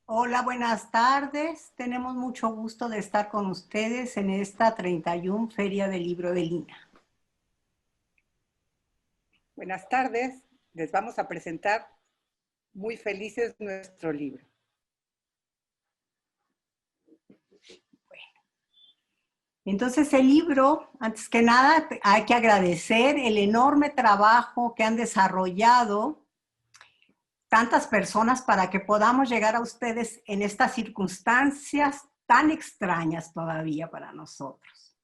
Hola, buenas tardes. Tenemos mucho gusto de estar con ustedes en esta 31 Feria del Libro de Lina. Buenas tardes, les vamos a presentar muy felices nuestro libro. Entonces el libro, antes que nada, hay que agradecer el enorme trabajo que han desarrollado tantas personas para que podamos llegar a ustedes en estas circunstancias tan extrañas todavía para nosotros.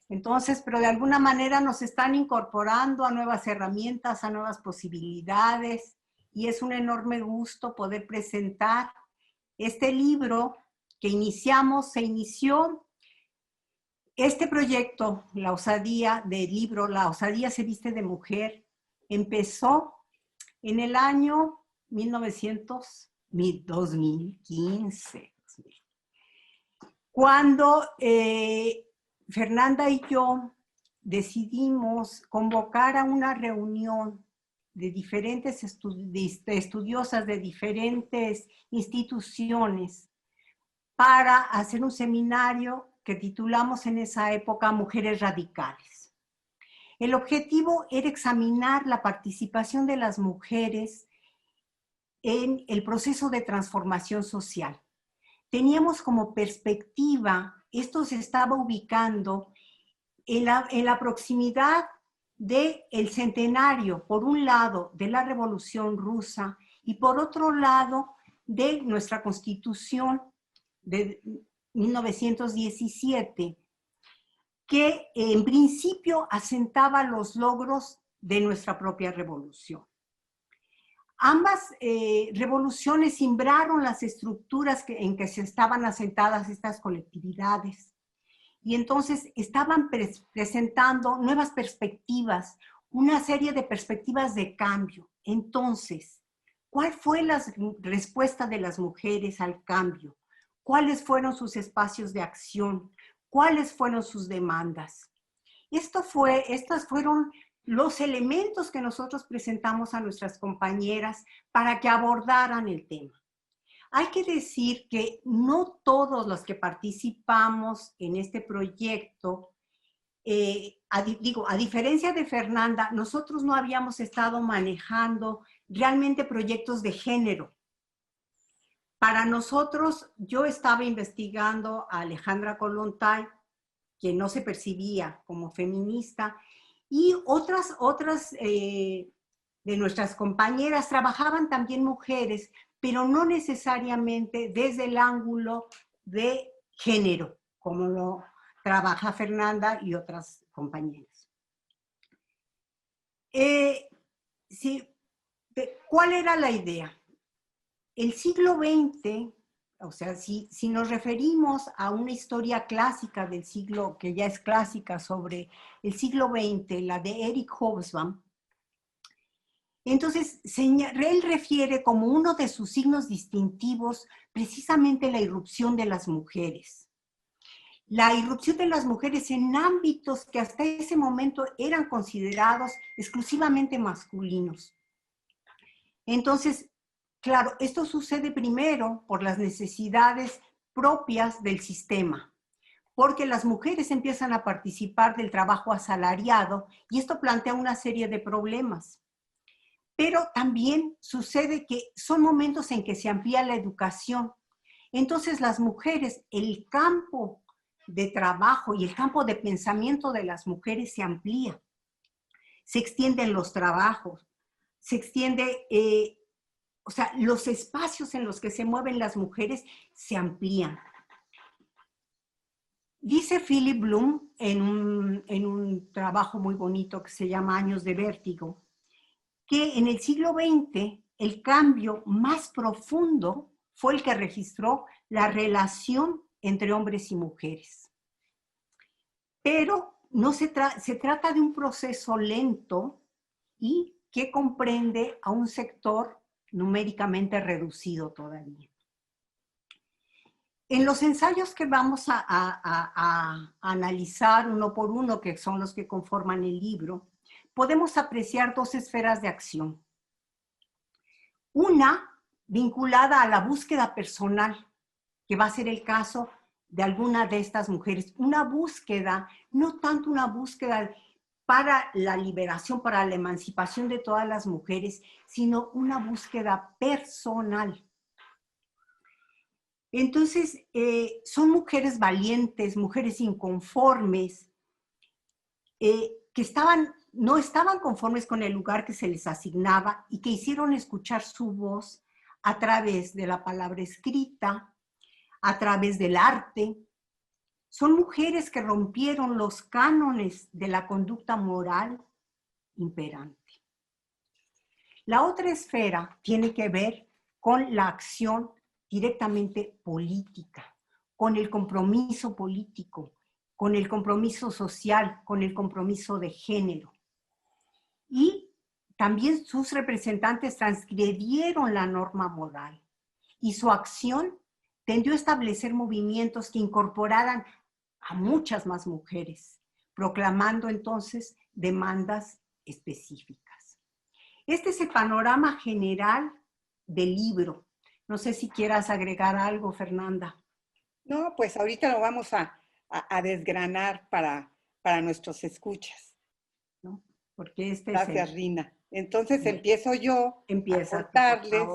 Entonces, pero de alguna manera nos están incorporando a nuevas herramientas, a nuevas posibilidades, y es un enorme gusto poder presentar este libro que se inició este proyecto, La Osadía del libro, La Osadía se viste de mujer, empezó en el año 2015, cuando Fernanda y yo decidimos convocar a una reunión de diferentes estudiosas de diferentes instituciones para hacer un seminario que titulamos en esa época Mujeres Radicales. El objetivo era examinar la participación de las mujeres en el proceso de transformación social. Teníamos como perspectiva, esto se estaba ubicando en la proximidad del centenario, por un lado, de la Revolución Rusa y por otro lado, de nuestra Constitución de 1917, que en principio asentaba los logros de nuestra propia revolución. Ambas revoluciones simbraron las estructuras en que se estaban asentadas estas colectividades y entonces estaban presentando nuevas perspectivas, una serie de perspectivas de cambio. Entonces, ¿cuál fue la respuesta de las mujeres al cambio? ¿Cuáles fueron sus espacios de acción? ¿Cuáles fueron sus demandas? Estos fueron los elementos que nosotros presentamos a nuestras compañeras para que abordaran el tema. Hay que decir que no todos los que participamos en este proyecto, a diferencia de Fernanda, nosotros no habíamos estado manejando realmente proyectos de género. Para nosotros, yo estaba investigando a Alejandra Kollontai, que no se percibía como feminista, y otras de nuestras compañeras trabajaban también mujeres, pero no necesariamente desde el ángulo de género, como lo trabaja Fernanda y otras compañeras. ¿Cuál era la idea? El siglo XX, o sea, si nos referimos a una historia clásica del siglo, que ya es clásica sobre el siglo XX, la de Eric Hobsbawm, entonces él refiere como uno de sus signos distintivos precisamente la irrupción de las mujeres. La irrupción de las mujeres en ámbitos que hasta ese momento eran considerados exclusivamente masculinos. Entonces, claro, esto sucede primero por las necesidades propias del sistema, porque las mujeres empiezan a participar del trabajo asalariado y esto plantea una serie de problemas. Pero también sucede que son momentos en que se amplía la educación. Entonces las mujeres, el campo de trabajo y el campo de pensamiento de las mujeres se amplía. Se extienden los trabajos, se extiende... O sea, los espacios en los que se mueven las mujeres se amplían. Dice Philip Bloom en un trabajo muy bonito que se llama Años de Vértigo, que en el siglo XX el cambio más profundo fue el que registró la relación entre hombres y mujeres. Pero no se trata de un proceso lento y que comprende a un sector numéricamente reducido todavía. En los ensayos que vamos a analizar uno por uno, que son los que conforman el libro, podemos apreciar dos esferas de acción. Una vinculada a la búsqueda personal, que va a ser el caso de alguna de estas mujeres. Una búsqueda, no tanto una búsqueda para la liberación, para la emancipación de todas las mujeres, sino una búsqueda personal. Entonces, son mujeres valientes, mujeres inconformes, que no estaban conformes con el lugar que se les asignaba y que hicieron escuchar su voz a través de la palabra escrita, a través del arte. Son mujeres que rompieron los cánones de la conducta moral imperante. La otra esfera tiene que ver con la acción directamente política, con el compromiso político, con el compromiso social, con el compromiso de género. Y también sus representantes transgredieron la norma moral y su acción tendió a establecer movimientos que incorporaran a muchas más mujeres, proclamando entonces demandas específicas. Este es el panorama general del libro. No sé si quieras agregar algo, Fernanda. No, pues ahorita lo vamos a desgranar para nuestros escuchas. ¿No? Porque Gracias, Rina. Entonces empiezo yo a contarles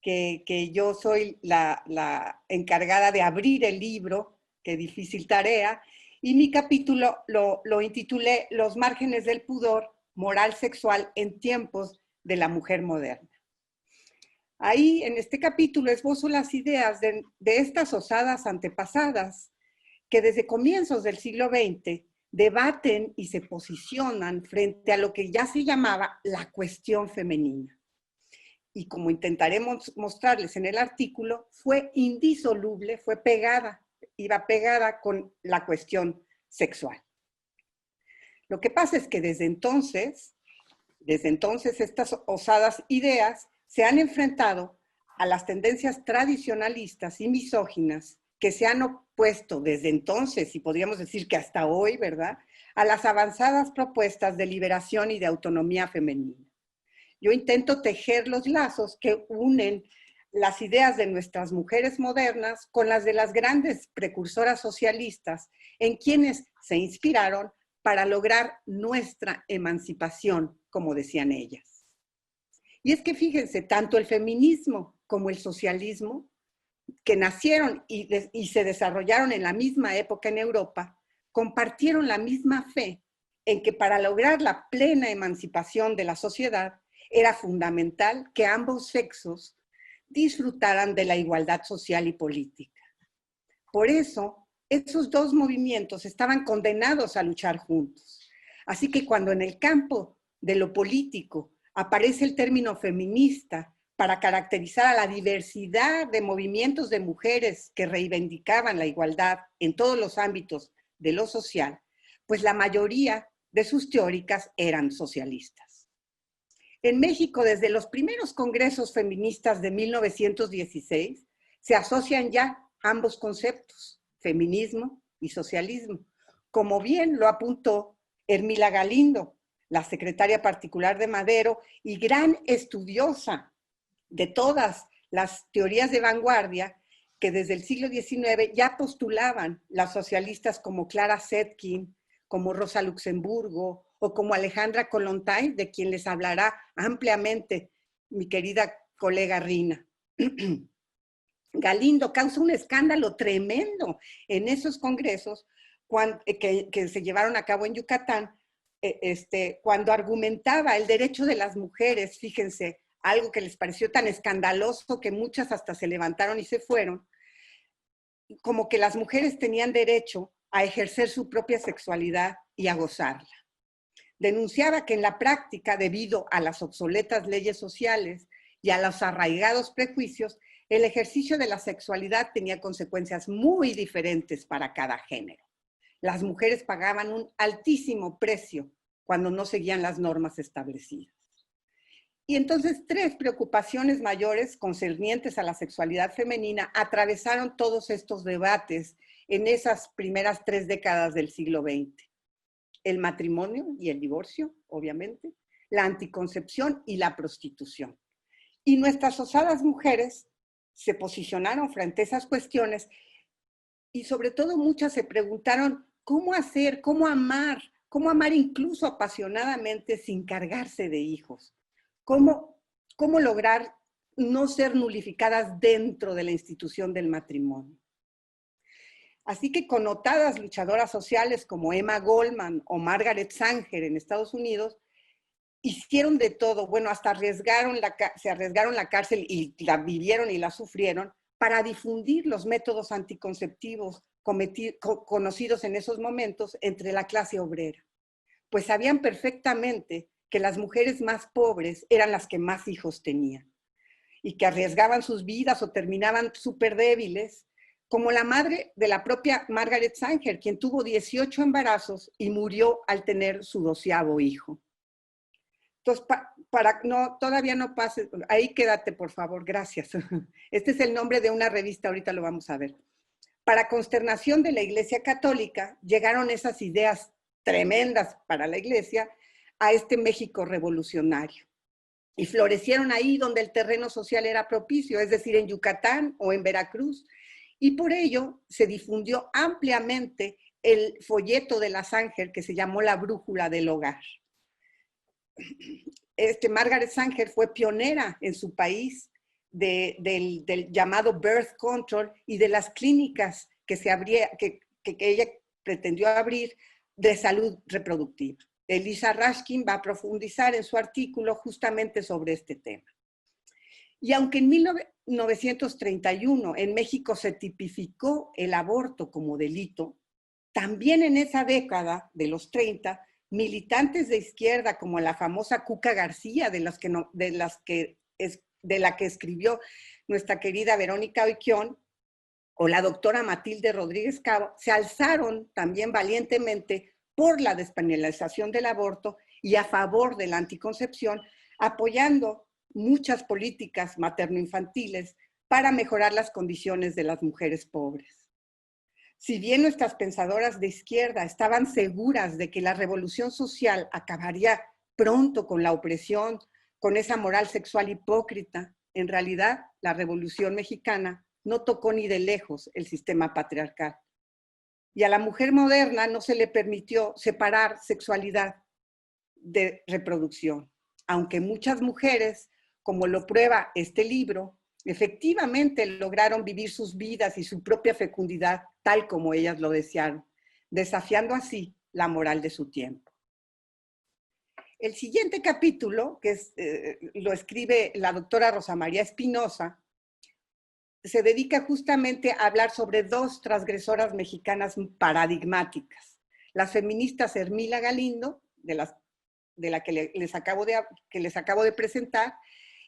que yo soy la encargada de abrir el libro, qué difícil tarea, y mi capítulo lo intitulé Los márgenes del pudor, moral sexual en tiempos de la mujer moderna. Ahí, en este capítulo, esbozo las ideas de estas osadas antepasadas que desde comienzos del siglo XX debaten y se posicionan frente a lo que ya se llamaba la cuestión femenina. Y como intentaremos mostrarles en el artículo, fue indisoluble, iba pegada con la cuestión sexual. Lo que pasa es que desde entonces estas osadas ideas se han enfrentado a las tendencias tradicionalistas y misóginas que se han opuesto desde entonces, y podríamos decir que hasta hoy, ¿verdad?, a las avanzadas propuestas de liberación y de autonomía femenina. Yo intento tejer los lazos que unen las ideas de nuestras mujeres modernas con las de las grandes precursoras socialistas en quienes se inspiraron para lograr nuestra emancipación, como decían ellas. Y es que fíjense, tanto el feminismo como el socialismo, que nacieron y se desarrollaron en la misma época en Europa, compartieron la misma fe en que para lograr la plena emancipación de la sociedad era fundamental que ambos sexos disfrutaran de la igualdad social y política. Por eso, esos dos movimientos estaban condenados a luchar juntos. Así que cuando en el campo de lo político aparece el término feminista para caracterizar a la diversidad de movimientos de mujeres que reivindicaban la igualdad en todos los ámbitos de lo social, pues la mayoría de sus teóricas eran socialistas. En México, desde los primeros congresos feministas de 1916, se asocian ya ambos conceptos, feminismo y socialismo, como bien lo apuntó Hermila Galindo, la secretaria particular de Madero y gran estudiosa de todas las teorías de vanguardia que desde el siglo XIX ya postulaban las socialistas como Clara Zetkin, como Rosa Luxemburgo o como Alejandra Kollontai, de quien les hablará ampliamente mi querida colega Rina. Galindo causa un escándalo tremendo en esos congresos que se llevaron a cabo en Yucatán, cuando argumentaba el derecho de las mujeres, fíjense, algo que les pareció tan escandaloso que muchas hasta se levantaron y se fueron, como que las mujeres tenían derecho a ejercer su propia sexualidad y a gozarla. Denunciaba que en la práctica, debido a las obsoletas leyes sociales y a los arraigados prejuicios, el ejercicio de la sexualidad tenía consecuencias muy diferentes para cada género. Las mujeres pagaban un altísimo precio cuando no seguían las normas establecidas. Y entonces 3 preocupaciones mayores concernientes a la sexualidad femenina atravesaron todos estos debates en esas primeras 3 décadas del siglo XX. El matrimonio y el divorcio, obviamente, la anticoncepción y la prostitución. Y nuestras osadas mujeres se posicionaron frente a esas cuestiones y sobre todo muchas se preguntaron cómo hacer, cómo amar incluso apasionadamente sin cargarse de hijos, cómo lograr no ser nulificadas dentro de la institución del matrimonio. Así que connotadas luchadoras sociales como Emma Goldman o Margaret Sanger en Estados Unidos, hicieron de todo, bueno, hasta se arriesgaron la cárcel y la vivieron y la sufrieron para difundir los métodos anticonceptivos conocidos en esos momentos entre la clase obrera. Pues sabían perfectamente que las mujeres más pobres eran las que más hijos tenían y que arriesgaban sus vidas o terminaban súper débiles, como la madre de la propia Margaret Sanger, quien tuvo 18 embarazos y murió al tener su 12º hijo. Entonces, todavía no pases, ahí quédate por favor, gracias. Este es el nombre de una revista, ahorita lo vamos a ver. Para consternación de la Iglesia Católica, llegaron esas ideas tremendas para la Iglesia a este México revolucionario. Y florecieron ahí donde el terreno social era propicio, es decir, en Yucatán o en Veracruz. Y por ello se difundió ampliamente el folleto de la Sanger que se llamó La Brújula del Hogar. Margaret Sanger fue pionera en su país del llamado birth control y de las clínicas que ella pretendió abrir de salud reproductiva. Elisa Rashkin va a profundizar en su artículo justamente sobre este tema. Y aunque en 1931 en México se tipificó el aborto como delito, también en esa década de los 30, militantes de izquierda como la famosa Cuca García, de la que escribió nuestra querida Verónica Oiquión, o la doctora Matilde Rodríguez Cabo, se alzaron también valientemente por la despenalización del aborto y a favor de la anticoncepción, apoyando muchas políticas materno-infantiles para mejorar las condiciones de las mujeres pobres. Si bien nuestras pensadoras de izquierda estaban seguras de que la revolución social acabaría pronto con la opresión, con esa moral sexual hipócrita, en realidad la Revolución Mexicana no tocó ni de lejos el sistema patriarcal. Y a la mujer moderna no se le permitió separar sexualidad de reproducción, aunque muchas mujeres, como lo prueba este libro, efectivamente lograron vivir sus vidas y su propia fecundidad tal como ellas lo desearon, desafiando así la moral de su tiempo. El siguiente capítulo, lo escribe la doctora Rosa María Espinosa, se dedica justamente a hablar sobre dos transgresoras mexicanas paradigmáticas. Las feministas Hermila Galindo, de la que les acabo de presentar,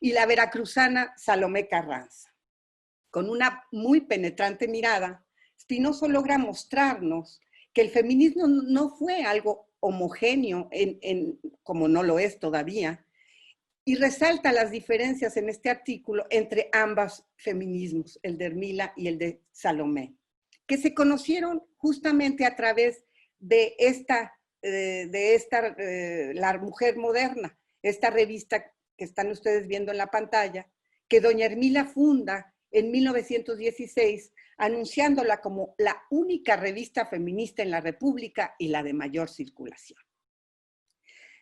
y la veracruzana Salomé Carranza. Con una muy penetrante mirada, Espinosa logra mostrarnos que el feminismo no fue algo homogéneo, como no lo es todavía, y resalta las diferencias en este artículo entre ambos feminismos, el de Hermila y el de Salomé, que se conocieron justamente a través de La Mujer Moderna, esta revista que están ustedes viendo en la pantalla, que doña Hermila funda en 1916, anunciándola como la única revista feminista en la República y la de mayor circulación.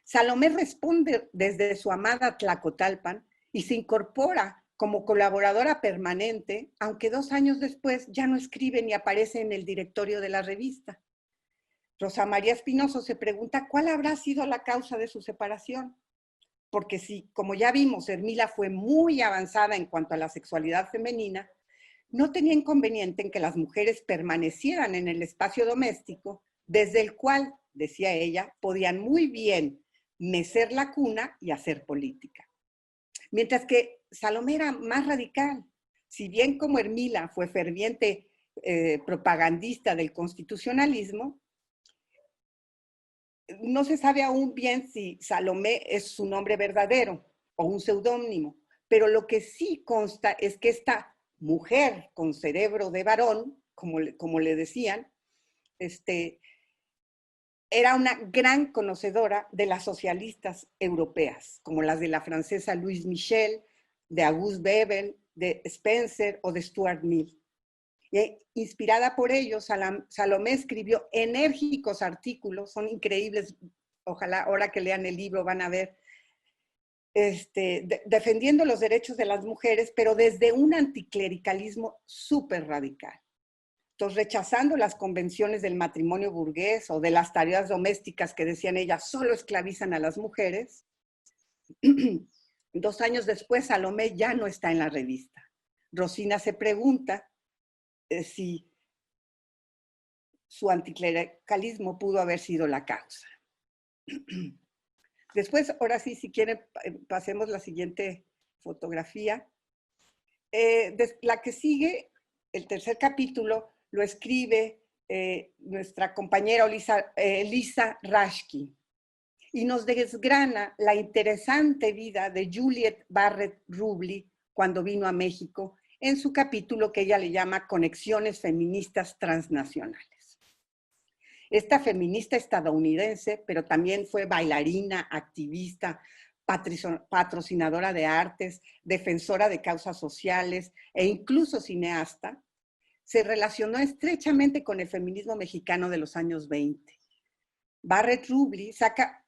Salomé responde desde su amada Tlacotalpan y se incorpora como colaboradora permanente, aunque 2 años después ya no escribe ni aparece en el directorio de la revista. Rosa María Espinosa se pregunta cuál habrá sido la causa de su separación. Porque si, como ya vimos, Hermila fue muy avanzada en cuanto a la sexualidad femenina, no tenía inconveniente en que las mujeres permanecieran en el espacio doméstico, desde el cual, decía ella, podían muy bien mecer la cuna y hacer política. Mientras que Salomé era más radical. Si bien como Hermila fue ferviente propagandista del constitucionalismo, no se sabe aún bien si Salomé es su nombre verdadero o un seudónimo, pero lo que sí consta es que esta mujer con cerebro de varón, como le decían, era una gran conocedora de las socialistas europeas, como las de la francesa Louise Michel de Auguste Bebel, de Spencer o de Stuart Mill. Y inspirada por ellos, Salomé escribió enérgicos artículos, son increíbles, ojalá ahora que lean el libro van a ver, defendiendo los derechos de las mujeres, pero desde un anticlericalismo súper radical. Entonces, rechazando las convenciones del matrimonio burgués o de las tareas domésticas que decían ellas solo esclavizan a las mujeres, 2 años después Salomé ya no está en la revista. Rosina se pregunta si su anticlericalismo pudo haber sido la causa. Después, ahora sí, si quieren, pasemos la siguiente fotografía. La que sigue, el tercer capítulo, lo escribe nuestra compañera Elisa Rashkin y nos desgrana la interesante vida de Juliet Barrett Rubley cuando vino a México en su capítulo que ella le llama Conexiones Feministas Transnacionales. Esta feminista estadounidense, pero también fue bailarina, activista, patrocinadora de artes, defensora de causas sociales e incluso cineasta, se relacionó estrechamente con el feminismo mexicano de los años 20. Barrett Rubley saca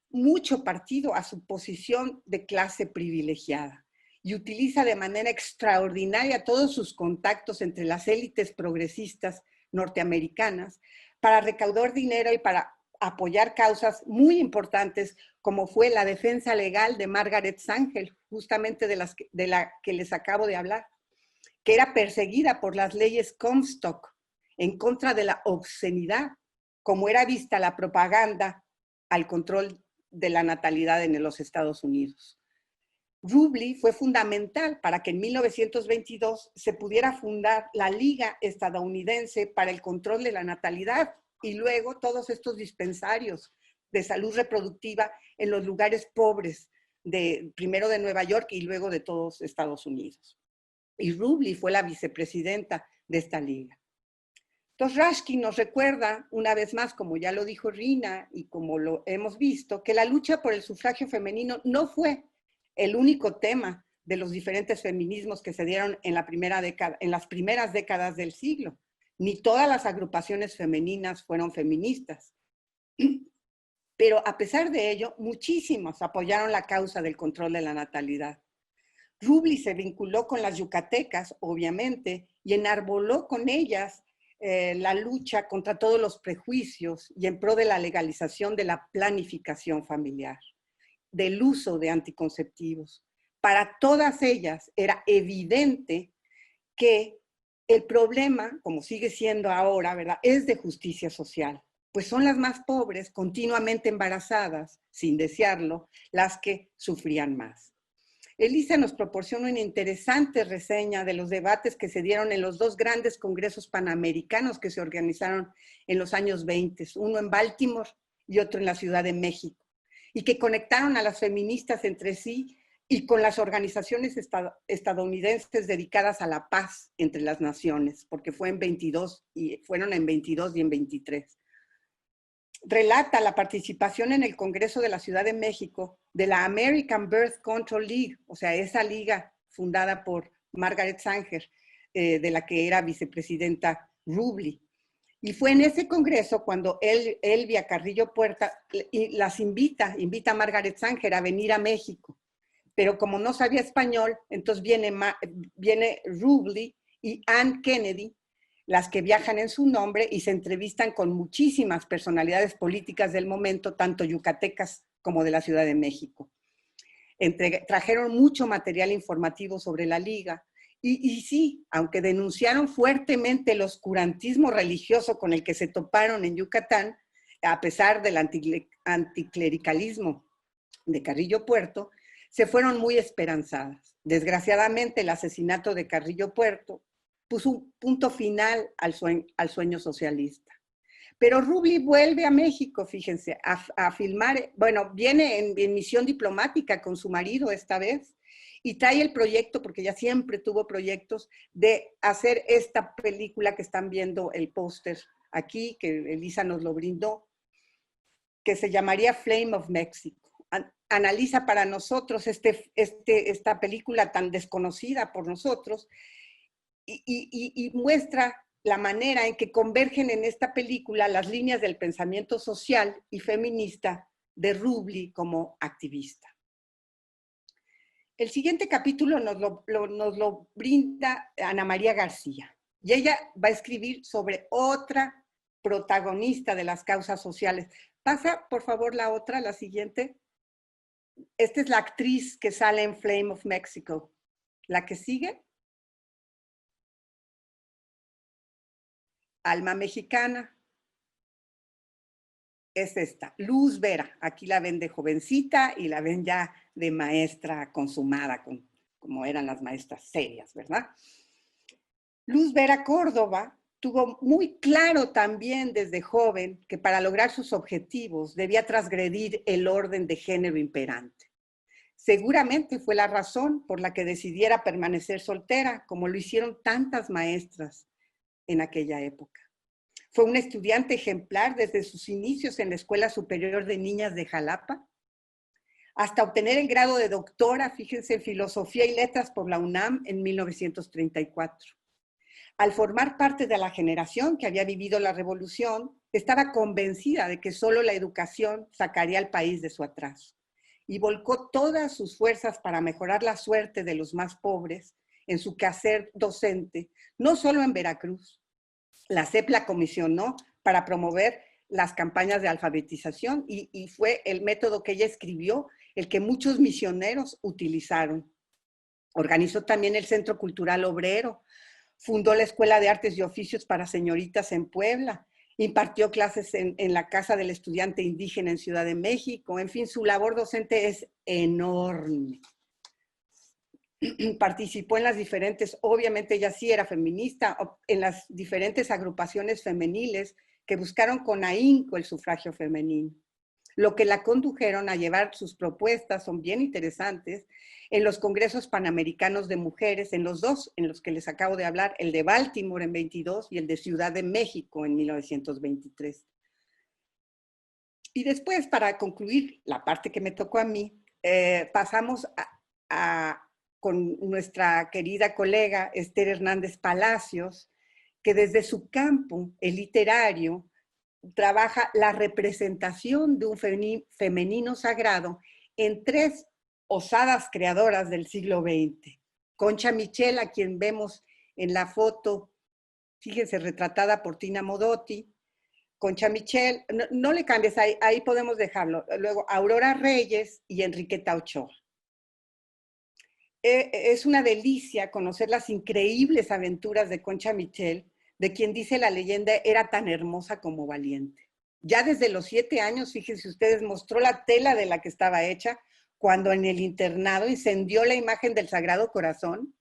mucho partido a su posición de clase privilegiada y utiliza de manera extraordinaria todos sus contactos entre las élites progresistas norteamericanas para recaudar dinero y para apoyar causas muy importantes como fue la defensa legal de Margaret Sanger, justamente de la que les acabo de hablar, que era perseguida por las leyes Comstock en contra de la obscenidad, como era vista la propaganda al control de la natalidad en los Estados Unidos. Rubley fue fundamental para que en 1922 se pudiera fundar la Liga Estadounidense para el Control de la Natalidad y luego todos estos dispensarios de salud reproductiva en los lugares pobres, primero de Nueva York y luego de todos Estados Unidos. Y Rubley fue la vicepresidenta de esta liga. Entonces Rashkin nos recuerda una vez más, como ya lo dijo Rina y como lo hemos visto, que la lucha por el sufragio femenino no fue el único tema de los diferentes feminismos que se dieron en las primeras décadas del siglo. Ni todas las agrupaciones femeninas fueron feministas. Pero a pesar de ello, muchísimas apoyaron la causa del control de la natalidad. Rubley se vinculó con las yucatecas, obviamente, y enarboló con ellas la lucha contra todos los prejuicios y en pro de la legalización de la planificación familiar, del uso de anticonceptivos. Para todas ellas era evidente que el problema, como sigue siendo ahora, ¿verdad?, es de justicia social, pues son las más pobres, continuamente embarazadas, sin desearlo, las que sufrían más. Elisa nos proporciona una interesante reseña de los debates que se dieron en los 2 grandes congresos panamericanos que se organizaron en los años 20, uno en Baltimore y otro en la Ciudad de México, y que conectaron a las feministas entre sí y con las organizaciones estadounidenses dedicadas a la paz entre las naciones, porque fueron en 22 y en 23. Relata la participación en el Congreso de la Ciudad de México de la American Birth Control League, o sea, esa liga fundada por Margaret Sanger, de la que era vicepresidenta Rubley. Y fue en ese congreso cuando Elvia Carrillo Puerta invita a Margaret Sanger a venir a México. Pero como no sabía español, entonces viene Rubley y Ann Kennedy, las que viajan en su nombre y se entrevistan con muchísimas personalidades políticas del momento, tanto yucatecas como de la Ciudad de México. Trajeron mucho material informativo sobre la liga y sí, aunque denunciaron fuertemente el oscurantismo religioso con el que se toparon en Yucatán, a pesar del anticlericalismo de Carrillo Puerto, se fueron muy esperanzadas. Desgraciadamente, el asesinato de Carrillo Puerto puso un punto final al sueño socialista. Pero Rubley vuelve a México, fíjense, a filmar, bueno, viene en misión diplomática con su marido esta vez, y trae el proyecto, porque ella siempre tuvo proyectos, de hacer esta película que están viendo el póster aquí, que Elisa nos lo brindó, que se llamaría Flame of Mexico. analiza para nosotros esta película tan desconocida por nosotros y muestra la manera en que convergen en esta película las líneas del pensamiento social y feminista de Rubli como activista. El siguiente capítulo nos lo brinda Ana María García, y ella va a escribir sobre otra protagonista de las causas sociales. Pasa, por favor, la siguiente. Esta es la actriz que sale en Flame of Mexico. La que sigue. Alma mexicana. Es esta, Luz Vera. Aquí la ven de jovencita y la ven ya de maestra consumada, como eran las maestras serias, ¿verdad? Luz Vera Córdoba tuvo muy claro también desde joven que para lograr sus objetivos debía transgredir el orden de género imperante. Seguramente fue la razón por la que decidiera permanecer soltera, como lo hicieron tantas maestras en aquella época. Fue una estudiante ejemplar desde sus inicios en la Escuela Superior de Niñas de Jalapa, hasta obtener el grado de doctora, fíjense, en Filosofía y Letras por la UNAM en 1934. Al formar parte de la generación que había vivido la revolución, estaba convencida de que solo la educación sacaría al país de su atraso y volcó todas sus fuerzas para mejorar la suerte de los más pobres en su quehacer docente, no solo en Veracruz. La CEP la comisionó para promover las campañas de alfabetización y fue el método que ella escribió el que muchos misioneros utilizaron. Organizó también el Centro Cultural Obrero, fundó la Escuela de Artes y Oficios para Señoritas en Puebla, impartió clases en la Casa del Estudiante Indígena en Ciudad de México. En fin, su labor docente es enorme. Participó en las diferentes, obviamente ella sí era feminista, en las diferentes agrupaciones femeniles que buscaron con ahínco el sufragio femenino. Lo que la condujeron a llevar sus propuestas, son bien interesantes, en los congresos panamericanos de mujeres, en los dos en los que les acabo de hablar, el de Baltimore en 22 y el de Ciudad de México en 1923. Y después, para concluir la parte que me tocó a mí, pasamos con nuestra querida colega Esther Hernández Palacios, que desde su campo, el literario, trabaja la representación de un femenino sagrado en tres osadas creadoras del siglo XX. Concha Michel, a quien vemos en la foto, fíjense, retratada por Tina Modotti. Concha Michel, no le cambies, ahí podemos dejarlo. Luego, Aurora Reyes y Enriqueta Ochoa. Es una delicia conocer las increíbles aventuras de Concha Michel, de quien dice la leyenda era tan hermosa como valiente. Ya desde los 7 años, fíjense ustedes, mostró la tela de la que estaba hecha cuando en el internado incendió la imagen del Sagrado Corazón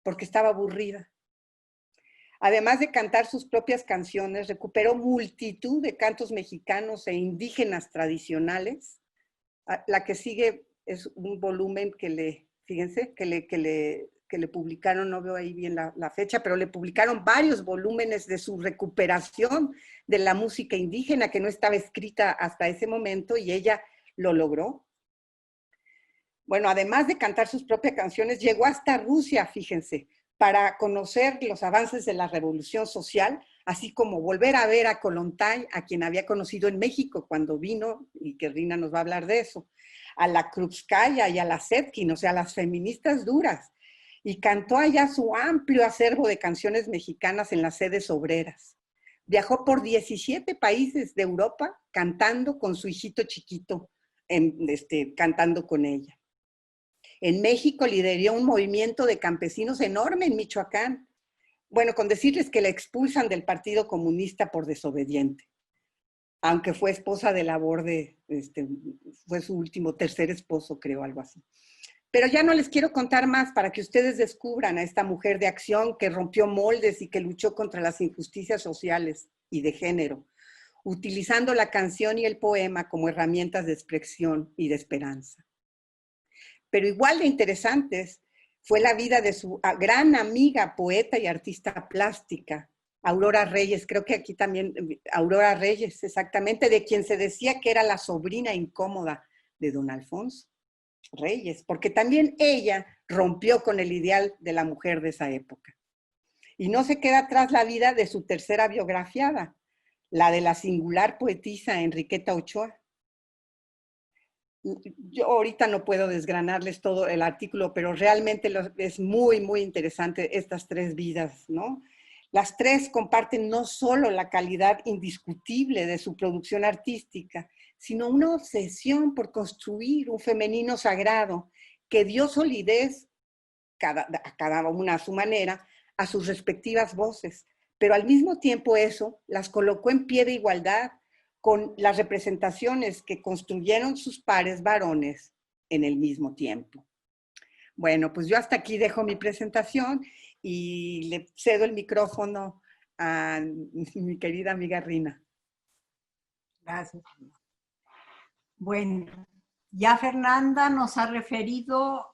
porque estaba aburrida. Además de cantar sus propias canciones, recuperó multitud de cantos mexicanos e indígenas tradicionales. La que sigue es un volumen que le publicaron, no veo ahí bien la fecha, pero le publicaron varios volúmenes de su recuperación de la música indígena que no estaba escrita hasta ese momento y ella lo logró. Bueno, además de cantar sus propias canciones, llegó hasta Rusia, fíjense, para conocer los avances de la revolución social, así como volver a ver a Kollontai, a quien había conocido en México cuando vino, y que Rina nos va a hablar de eso, a la Krupskaya y a la Setkin, o sea, las feministas duras, y cantó allá su amplio acervo de canciones mexicanas en las sedes obreras. Viajó por 17 países de Europa cantando con su hijito chiquito, cantando con ella. En México lideró un movimiento de campesinos enorme en Michoacán. Bueno, con decirles que la expulsan del Partido Comunista por desobediente, aunque fue esposa de Laborde, fue su tercer esposo, creo, algo así. Pero ya no les quiero contar más para que ustedes descubran a esta mujer de acción que rompió moldes y que luchó contra las injusticias sociales y de género, utilizando la canción y el poema como herramientas de expresión y de esperanza. Pero igual de interesantes fue la vida de su gran amiga, poeta y artista plástica, Aurora Reyes. Creo que aquí también, Aurora Reyes, exactamente, de quien se decía que era la sobrina incómoda de don Alfonso. Reyes, porque también ella rompió con el ideal de la mujer de esa época. Y no se queda atrás la vida de su tercera biografiada, la de la singular poetisa Enriqueta Ochoa. Yo ahorita no puedo desgranarles todo el artículo, pero realmente es muy, muy interesante estas tres vidas, ¿no? Las tres comparten no solo la calidad indiscutible de su producción artística, sino una obsesión por construir un femenino sagrado que dio solidez, a cada una a su manera, a sus respectivas voces, pero al mismo tiempo eso las colocó en pie de igualdad con las representaciones que construyeron sus pares varones en el mismo tiempo. Bueno, pues yo hasta aquí dejo mi presentación y le cedo el micrófono a mi querida amiga Rina. Gracias. Bueno, ya Fernanda nos ha referido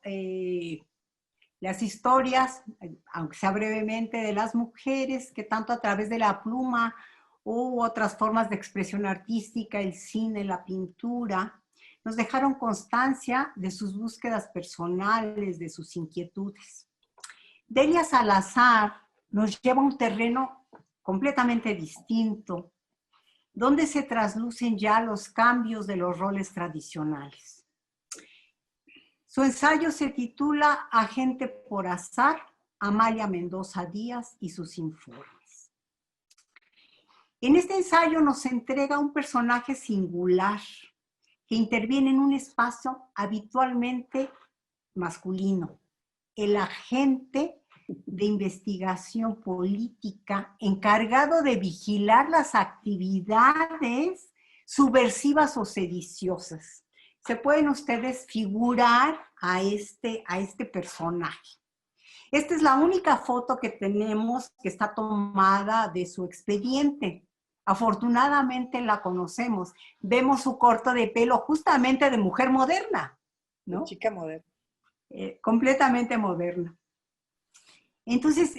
las historias, aunque sea brevemente, de las mujeres que tanto a través de la pluma u otras formas de expresión artística, el cine, la pintura, nos dejaron constancia de sus búsquedas personales, de sus inquietudes. Delia Salazar nos lleva a un terreno completamente distinto, donde se traslucen ya los cambios de los roles tradicionales. Su ensayo se titula Agente por azar, Amalia Mendoza Díaz y sus informes. En este ensayo nos entrega un personaje singular que interviene en un espacio habitualmente masculino, el agente de investigación política encargado de vigilar las actividades subversivas o sediciosas. Se pueden ustedes figurar a este personaje. Esta es la única foto que tenemos que está tomada de su expediente. Afortunadamente la conocemos. Vemos su corte de pelo justamente de mujer moderna, ¿no? Chica moderna. Completamente moderna. Entonces,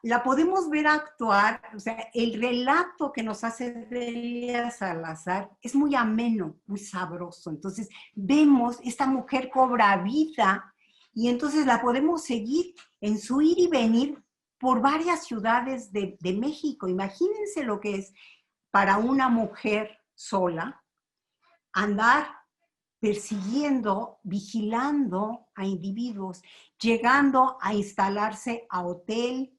la podemos ver actuar, o sea, el relato que nos hace Delia Salazar es muy ameno, muy sabroso. Entonces, vemos, esta mujer cobra vida y entonces la podemos seguir en su ir y venir por varias ciudades de México. Imagínense lo que es para una mujer sola andar persiguiendo, vigilando a individuos, llegando a instalarse a hotel.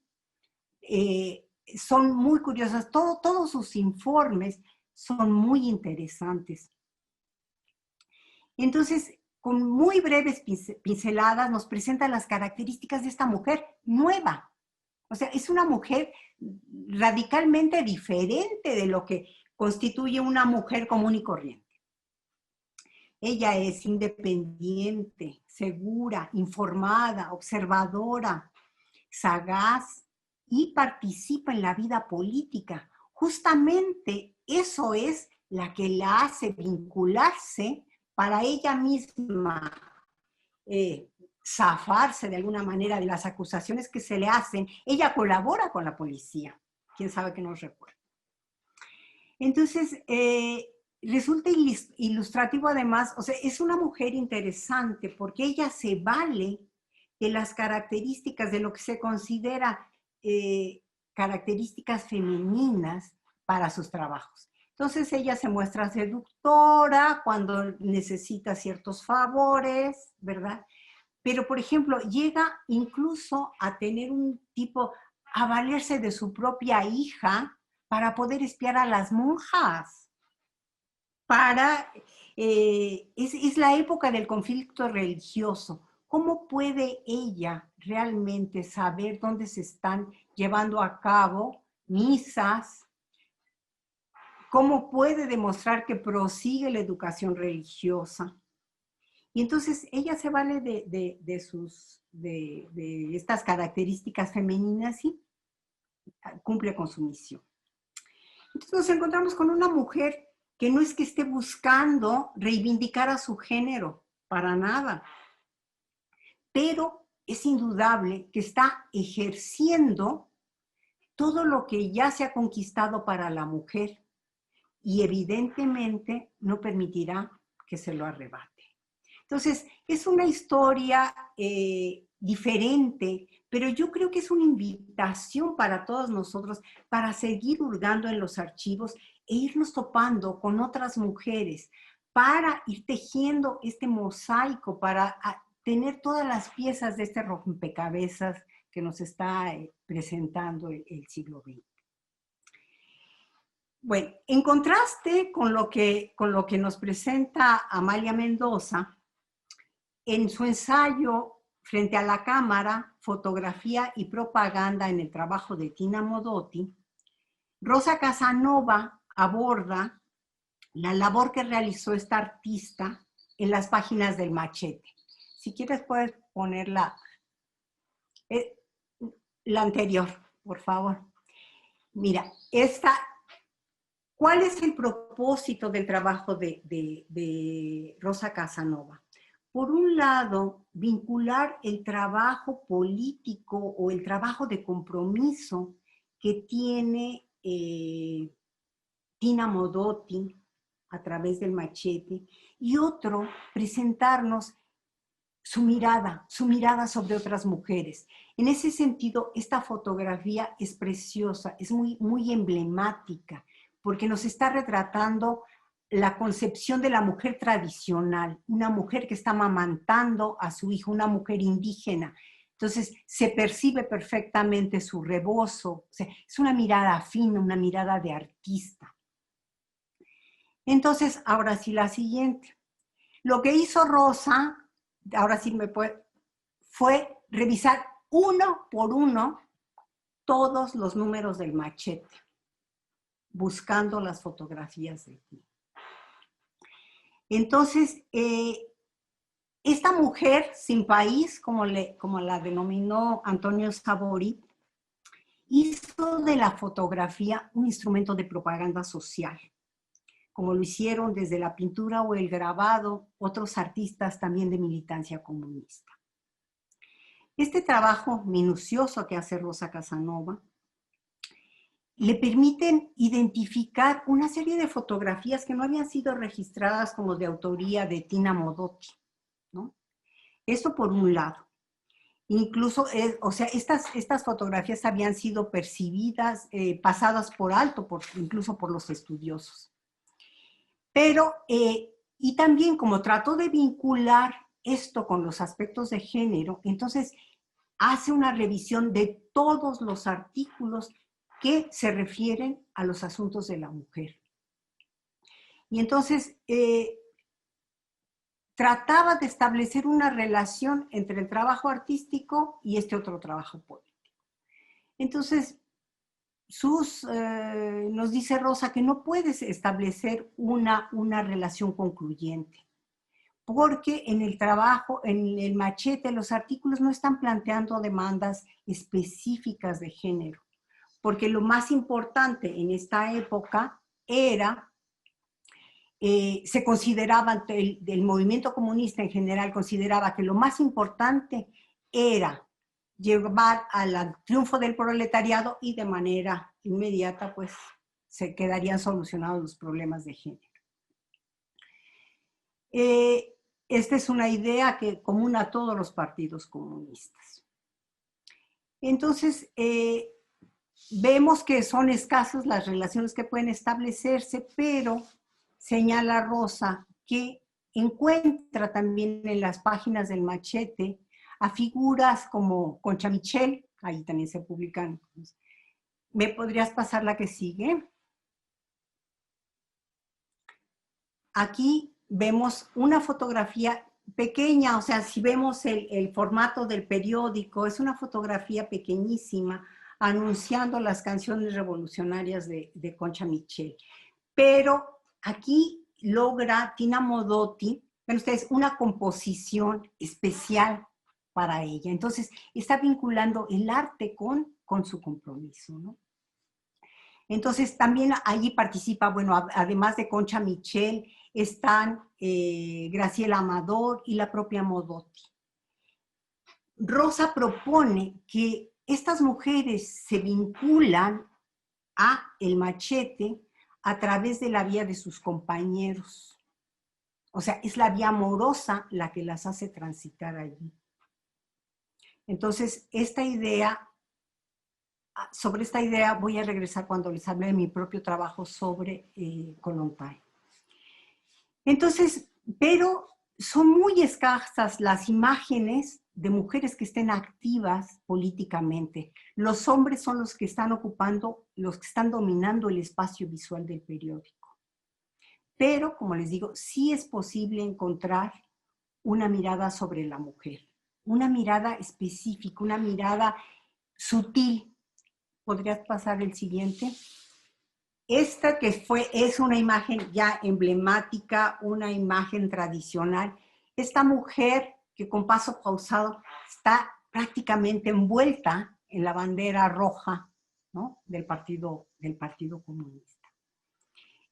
Son muy curiosas, todos sus informes son muy interesantes. Entonces, con muy breves pinceladas nos presentan las características de esta mujer nueva. O sea, es una mujer radicalmente diferente de lo que constituye una mujer común y corriente. Ella es independiente, segura, informada, observadora, sagaz y participa en la vida política. Justamente eso es la que la hace vincularse para ella misma, zafarse de alguna manera de las acusaciones que se le hacen. Ella colabora con la policía. ¿Quién sabe que nos recuerda? Entonces, resulta ilustrativo además, o sea, es una mujer interesante porque ella se vale de las características de lo que se considera características femeninas para sus trabajos. Entonces ella se muestra seductora cuando necesita ciertos favores, ¿verdad? Pero, por ejemplo, llega incluso a tener a valerse de su propia hija para poder espiar a las monjas. Es la época del conflicto religioso. ¿Cómo puede ella realmente saber dónde se están llevando a cabo misas? ¿Cómo puede demostrar que prosigue la educación religiosa? Y entonces ella se vale de estas características femeninas y cumple con su misión. Entonces nos encontramos con una mujer que no es que esté buscando reivindicar a su género, para nada. Pero es indudable que está ejerciendo todo lo que ya se ha conquistado para la mujer y evidentemente no permitirá que se lo arrebate. Entonces, es una historia diferente, pero yo creo que es una invitación para todos nosotros para seguir hurgando en los archivos e irnos topando con otras mujeres, para ir tejiendo este mosaico, para tener todas las piezas de este rompecabezas que nos está presentando el siglo XX. Bueno, en contraste con lo que nos presenta Amalia Mendoza, en su ensayo Frente a la cámara, fotografía y propaganda en el trabajo de Tina Modotti, Rosa Casanova aborda la labor que realizó esta artista en las páginas del Machete. Si quieres puedes poner la anterior, por favor. Mira, ¿cuál es el propósito del trabajo de Rosa Casanova? Por un lado, vincular el trabajo político o el trabajo de compromiso que tiene Tina Modotti a través del Machete, y otro, presentarnos su mirada sobre otras mujeres. En ese sentido, esta fotografía es preciosa, es muy, muy emblemática, porque nos está retratando la concepción de la mujer tradicional, una mujer que está amamantando a su hijo, una mujer indígena. Entonces, se percibe perfectamente su rebozo, o sea, es una mirada fina, una mirada de artista. Entonces, ahora sí la siguiente. Lo que hizo Rosa, ahora sí fue revisar uno por uno todos los números del Machete, buscando las fotografías de ti. Entonces, esta mujer sin país, como la denominó Antonio Savory, hizo de la fotografía un instrumento de propaganda social, como lo hicieron desde la pintura o el grabado otros artistas también de militancia comunista. Este trabajo minucioso que hace Rosa Casanova le permiten identificar una serie de fotografías que no habían sido registradas como de autoría de Tina Modotti, ¿no? Esto por un lado. Incluso, o sea, estas fotografías habían sido percibidas, pasadas por alto, incluso por los estudiosos. Pero, y también como trató de vincular esto con los aspectos de género, entonces hace una revisión de todos los artículos que se refieren a los asuntos de la mujer. Y entonces trataba de establecer una relación entre el trabajo artístico y este otro trabajo político. Entonces, nos dice Rosa que no puedes establecer una relación concluyente, porque en el trabajo, en el Machete, los artículos no están planteando demandas específicas de género, porque lo más importante en esta época era, se consideraba, el movimiento comunista en general consideraba que lo más importante era llevar al triunfo del proletariado y de manera inmediata pues se quedarían solucionados los problemas de género. Esta es una idea común a todos los partidos comunistas. Entonces, vemos que son escasas las relaciones que pueden establecerse, pero señala Rosa que encuentra también en las páginas del Machete a figuras como Concha Michel, ahí también se publican. ¿Me podrías pasar la que sigue? Aquí vemos una fotografía pequeña, o sea, si vemos el formato del periódico, es una fotografía pequeñísima anunciando las canciones revolucionarias de Concha Michel. Pero aquí logra Tina Modotti, ven ustedes, una composición especial para ella. Entonces, está vinculando el arte con su compromiso, ¿no? Entonces, también allí participa, bueno, además de Concha Michel, están Graciela Amador y la propia Modotti. Rosa propone que estas mujeres se vinculan a el Machete a través de la vida de sus compañeros. O sea, es la vía amorosa la que las hace transitar allí. Entonces, sobre esta idea voy a regresar cuando les hable de mi propio trabajo sobre Kollontai. Entonces, pero son muy escasas las imágenes de mujeres que estén activas políticamente. Los hombres son los que están ocupando, los que están dominando el espacio visual del periódico. Pero, como les digo, sí es posible encontrar una mirada sobre la mujer, una mirada específica, una mirada sutil. ¿Podrías pasar el siguiente? Esta que es una imagen ya emblemática, una imagen tradicional. Esta mujer que con paso pausado está prácticamente envuelta en la bandera roja, ¿no?, del Partido Comunista.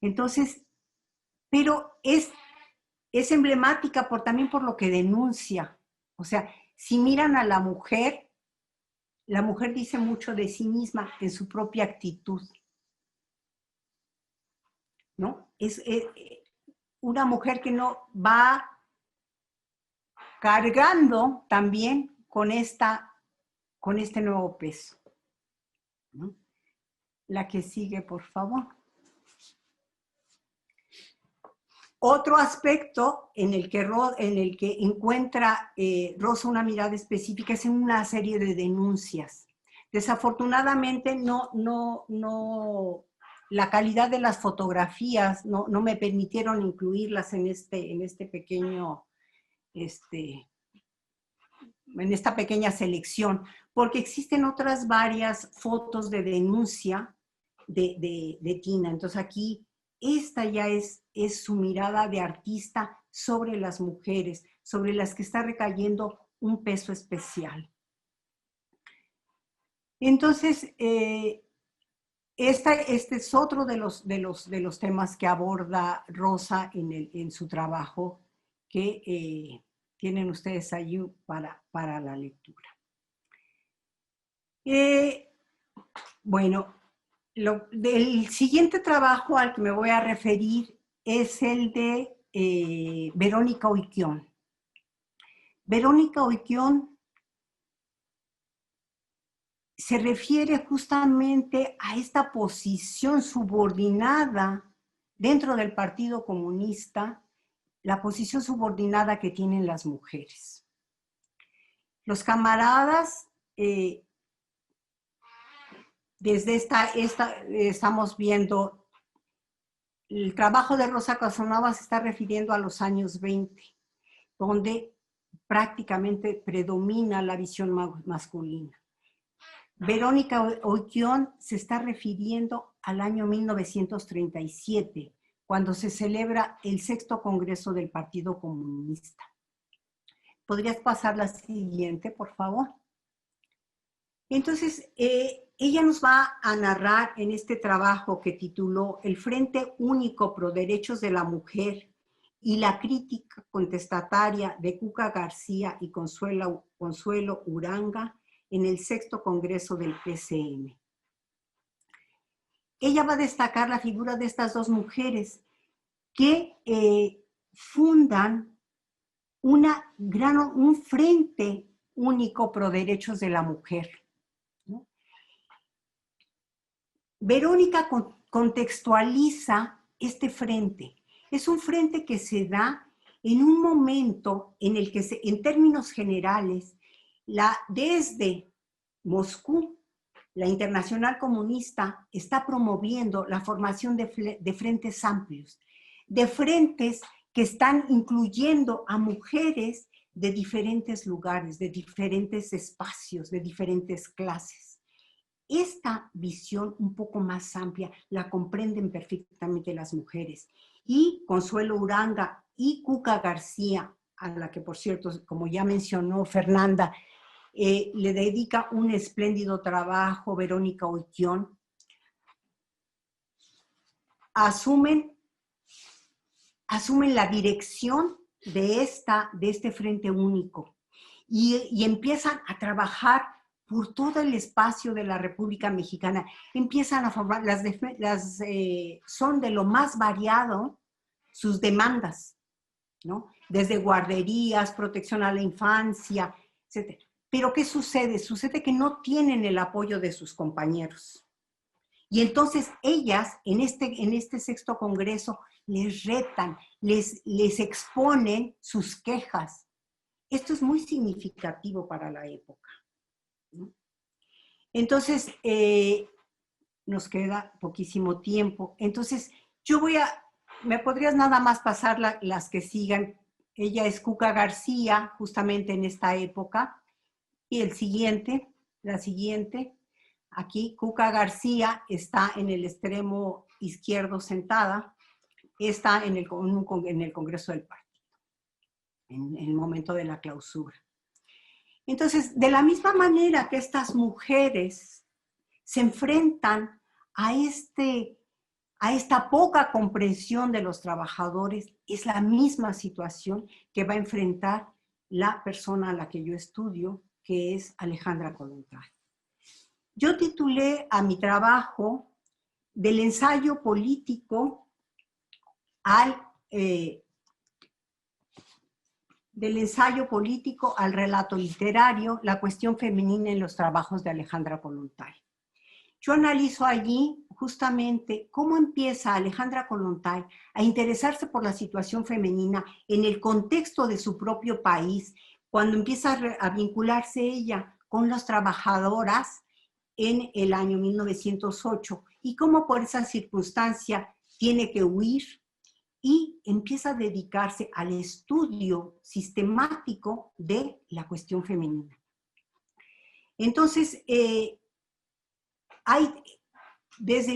Entonces, pero es emblemática también por lo que denuncia. O sea, si miran a la mujer dice mucho de sí misma en su propia actitud, ¿no? Es una mujer que no va cargando también con este nuevo peso, ¿no? La que sigue, por favor. Otro aspecto en el que encuentra Rosa una mirada específica es en una serie de denuncias. Desafortunadamente la calidad de las fotografías no me permitieron incluirlas en esta pequeña selección, porque existen otras varias fotos de denuncia de Tina. Entonces aquí esta ya es su mirada de artista sobre las mujeres, sobre las que está recayendo un peso especial. Entonces, este es otro de los temas que aborda Rosa en su trabajo, que tienen ustedes allí para la lectura. Bueno, el siguiente trabajo al que me voy a referir es el de Verónica Oiquión. Verónica Oiquión se refiere justamente a esta posición subordinada dentro del Partido Comunista, la posición subordinada que tienen las mujeres. Los camaradas, desde estamos viendo, el trabajo de Rosa Casanova se está refiriendo a los años 20, donde prácticamente predomina la visión masculina. Verónica Oiquión se está refiriendo al año 1937, cuando se celebra el 6º Congreso del Partido Comunista. ¿Podrías pasar la siguiente, por favor? Entonces, ella nos va a narrar en este trabajo que tituló El Frente Único Pro Derechos de la Mujer y la crítica contestataria de Cuca García y Consuelo Uranga en el 6º Congreso del PCM. Ella va a destacar la figura de estas dos mujeres que fundan un Frente Único Pro Derechos de la Mujer, ¿no? Verónica contextualiza este frente. Es un frente que se da en un momento en el que, en términos generales, desde Moscú, la Internacional Comunista está promoviendo la formación de frentes amplios, de frentes que están incluyendo a mujeres de diferentes lugares, de diferentes espacios, de diferentes clases. Esta visión un poco más amplia la comprenden perfectamente las mujeres. Y Consuelo Uranga y Cuca García, a la que, por cierto, como ya mencionó Fernanda, le dedica un espléndido trabajo, Verónica Oiquión, asumen la dirección de este Frente Único y empiezan a trabajar por todo el espacio de la República Mexicana. Empiezan a formar, son de lo más variado sus demandas, ¿no? Desde guarderías, protección a la infancia, etc. Pero ¿qué sucede? Sucede que no tienen el apoyo de sus compañeros. Y entonces ellas, en este sexto congreso, les retan, les exponen sus quejas. Esto es muy significativo para la época, ¿no? Entonces, nos queda poquísimo tiempo. Entonces, ¿me podrías nada más pasar las que sigan? Ella es Cuca García, justamente en esta época. Y la siguiente, aquí Cuca García está en el extremo izquierdo sentada, está en el Congreso del Partido, en el momento de la clausura. Entonces, de la misma manera que estas mujeres se enfrentan a esta poca comprensión de los trabajadores, es la misma situación que va a enfrentar la persona a la que yo estudio, que es Alejandra Kollontai. Yo titulé a mi trabajo del ensayo político al relato literario, la cuestión femenina en los trabajos de Alejandra Kollontai. Yo analizo allí justamente cómo empieza Alejandra Kollontai a interesarse por la situación femenina en el contexto de su propio país, cuando empieza a vincularse ella con las trabajadoras en el año 1908, y cómo por esa circunstancia tiene que huir y empieza a dedicarse al estudio sistemático de la cuestión femenina. Entonces, desde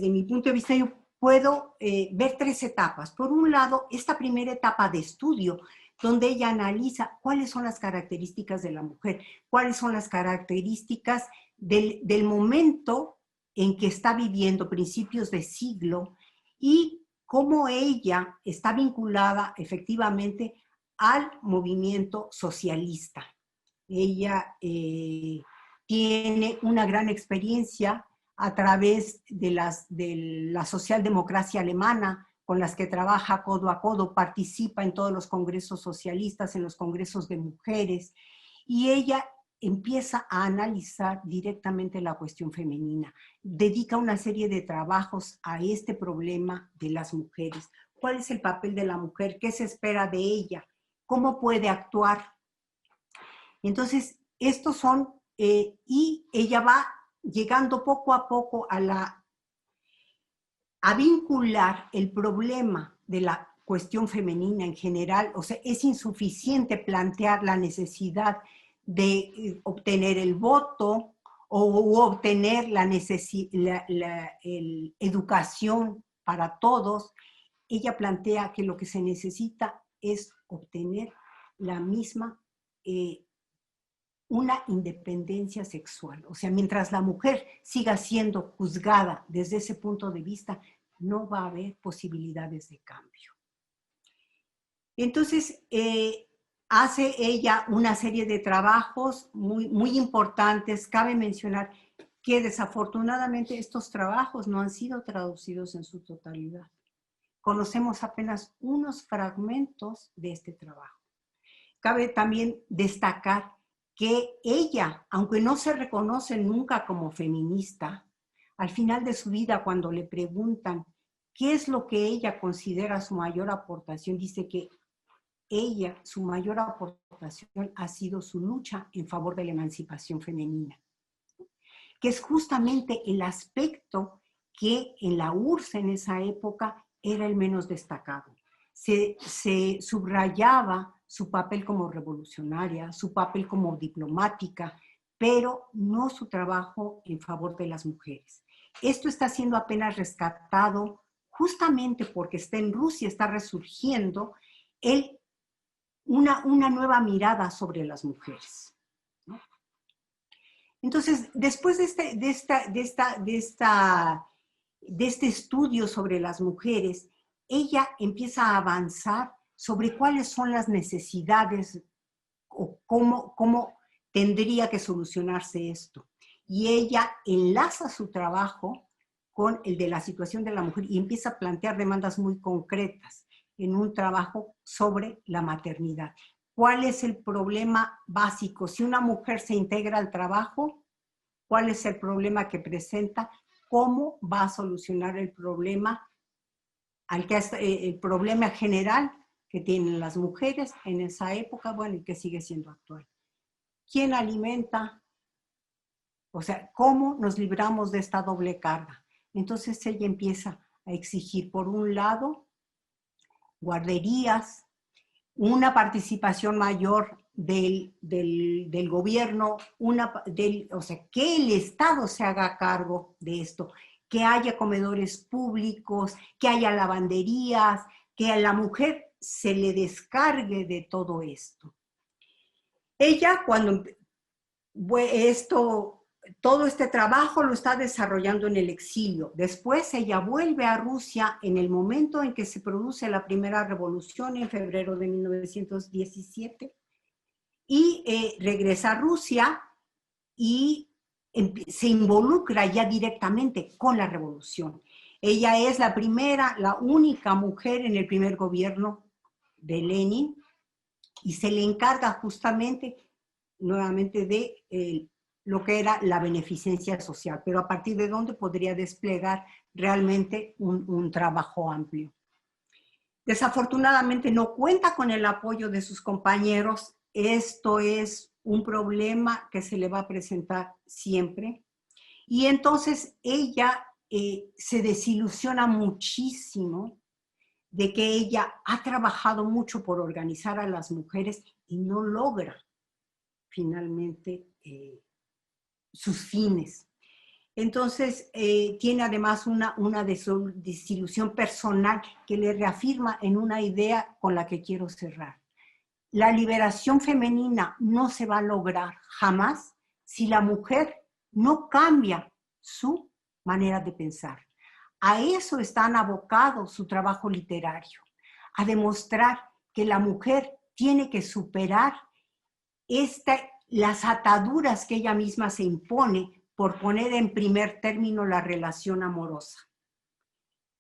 mi punto de vista, yo puedo ver tres etapas. Por un lado, esta primera etapa de estudio, donde ella analiza cuáles son las características de la mujer, cuáles son las características del momento en que está viviendo, principios de siglo, y cómo ella está vinculada efectivamente al movimiento socialista. Ella tiene una gran experiencia a través de la socialdemocracia alemana, con las que trabaja codo a codo, participa en todos los congresos socialistas, en los congresos de mujeres, y ella empieza a analizar directamente la cuestión femenina. Dedica una serie de trabajos a este problema de las mujeres. ¿Cuál es el papel de la mujer? ¿Qué se espera de ella? ¿Cómo puede actuar? Entonces, estos son, y ella va llegando poco a poco a vincular el problema de la cuestión femenina en general. O sea, es insuficiente plantear la necesidad de obtener el voto o obtener la educación para todos. Ella plantea que lo que se necesita es obtener la misma una independencia sexual. O sea, mientras la mujer siga siendo juzgada desde ese punto de vista, no va a haber posibilidades de cambio. Entonces, hace ella una serie de trabajos muy importantes. Cabe mencionar que desafortunadamente estos trabajos no han sido traducidos en su totalidad. Conocemos apenas unos fragmentos de este trabajo. Cabe también destacar que ella, aunque no se reconoce nunca como feminista, al final de su vida, cuando le preguntan qué es lo que ella considera su mayor aportación, dice que su mayor aportación ha sido su lucha en favor de la emancipación femenina, que es justamente el aspecto que en la URSS en esa época era el menos destacado. Se subrayaba su papel como revolucionaria, su papel como diplomática, pero no su trabajo en favor de las mujeres. Esto está siendo apenas rescatado justamente porque está en Rusia, está resurgiendo una nueva mirada sobre las mujeres, ¿no? Entonces, después de este estudio sobre las mujeres, ella empieza a avanzar sobre cuáles son las necesidades o cómo tendría que solucionarse esto. Y ella enlaza su trabajo con el de la situación de la mujer y empieza a plantear demandas muy concretas. en un trabajo sobre la maternidad. ¿Cuál es el problema básico? Si una mujer se integra al trabajo, ¿cuál es el problema que presenta? ¿Cómo va a solucionar el problema, el problema general que tienen las mujeres en esa época, bueno, y que sigue siendo actual? ¿Quién alimenta? O sea, ¿cómo nos libramos de esta doble carga? Entonces ella empieza a exigir, por un lado, guarderías, una participación mayor del gobierno, o sea, que el Estado se haga cargo de esto, que haya comedores públicos, que haya lavanderías, que a la mujer se le descargue de todo esto. Ella, cuando todo este trabajo lo está desarrollando en el exilio. Después ella vuelve a Rusia en el momento en que se produce la primera revolución en febrero de 1917 y regresa a Rusia y se involucra ya directamente con la revolución. Ella es la única mujer en el primer gobierno de Lenin y se le encarga justamente nuevamente de lo que era la beneficencia social, pero a partir de dónde podría desplegar realmente un trabajo amplio. Desafortunadamente no cuenta con el apoyo de sus compañeros. Esto es un problema que se le va a presentar siempre. Y entonces ella se desilusiona muchísimo de que ella ha trabajado mucho por organizar a las mujeres y no logra finalmente sus fines. Entonces, tiene además una desilusión personal que le reafirma en una idea con la que quiero cerrar. La liberación femenina no se va a lograr jamás si la mujer no cambia su manera de pensar. A eso están abocados su trabajo literario, a demostrar que la mujer tiene que superar las ataduras que ella misma se impone por poner en primer término la relación amorosa.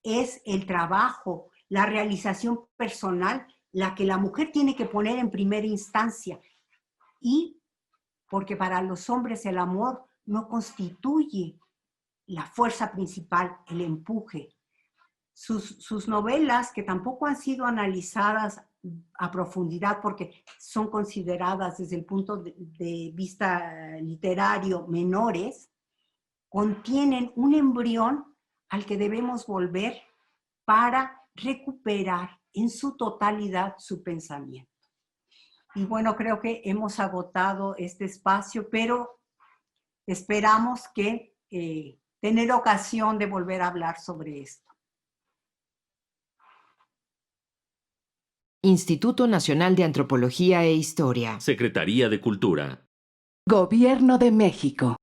Es el trabajo, la realización personal, la que la mujer tiene que poner en primera instancia. Y porque para los hombres el amor no constituye la fuerza principal, el empuje. Sus novelas, que tampoco han sido analizadas a profundidad porque son consideradas desde el punto de vista literario menores, contienen un embrión al que debemos volver para recuperar en su totalidad su pensamiento. Y bueno, creo que hemos agotado este espacio, pero esperamos que tener ocasión de volver a hablar sobre esto. Instituto Nacional de Antropología e Historia. Secretaría de Cultura. Gobierno de México.